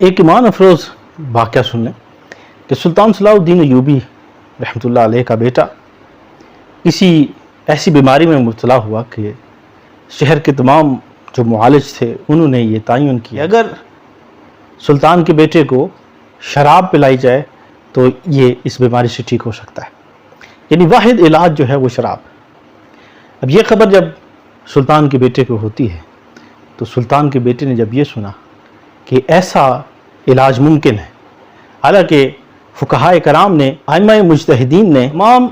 एक ईमान अफरोज़ वाक़या सुन लें कि सुल्तान सलाहुद्दीन अय्यूबी रहमतुल्लाह अलैह का बेटा किसी ऐसी बीमारी में मुब्तला हुआ कि शहर के तमाम जो मुआलिज थे उन्होंने ये तयन किया अगर सुल्तान के बेटे को शराब पिलाई जाए तो ये इस बीमारी से ठीक हो सकता है, यानी वाहिद इलाज जो है वो शराब। अब ये ख़बर जब सुल्तान के बेटे को होती है तो सुल्तान के बेटे ने जब ये सुना कि ऐसा इलाज मुमकिन है, हालांकि फ़ुक़हा कराम ने, आइम्मा मुज्तहिदीन ने, इमाम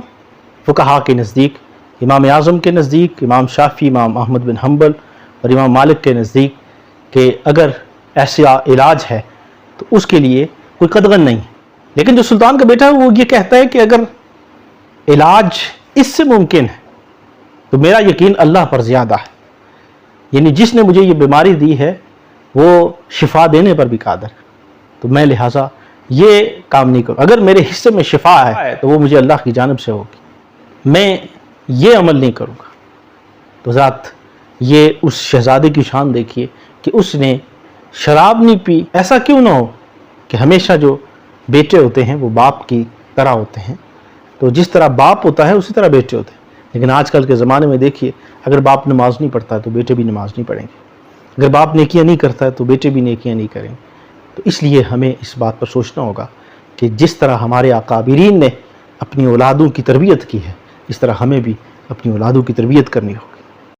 फ़ुक़हा के नज़दीक, इमाम आज़म के नज़दीक, इमाम शाफ़ी, इमाम अहमद बिन हम्बल और इमाम मालिक के नज़दीक कि अगर ऐसा इलाज है तो उसके लिए कोई कदगन नहीं है। लेकिन जो सुल्तान का बेटा है वो ये कहता है कि अगर इलाज इससे मुमकिन है तो मेरा यकीन अल्लाह पर ज़्यादा है, यानी जिसने मुझे ये बीमारी दी है वो शिफा देने पर भी कादर है, तो मैं लिहाजा ये काम नहीं करूँ। अगर मेरे हिस्से में शिफा है तो वो मुझे अल्लाह की जानिब से होगी, मैं ये अमल नहीं करूँगा। तो ज़ात ये उस शहज़ादे की शान देखिए कि उसने शराब नहीं पी। ऐसा क्यों ना हो कि हमेशा जो बेटे होते हैं वो बाप की तरह होते हैं, तो जिस तरह बाप होता है उसी तरह बेटे होते हैं। लेकिन आजकल के ज़माने में देखिए, अगर बाप नमाज नहीं पढ़ता है तो बेटे भी नमाज नहीं पढ़ेंगे, अगर बाप नेकियां नहीं करता है तो बेटे भी नेकियां नहीं करेंगे। तो इसलिए हमें इस बात पर सोचना होगा कि जिस तरह हमारे अकाबिरीन ने अपनी औलादों की तरबियत की है, इस तरह हमें भी अपनी औलादों की तरबियत करनी हो।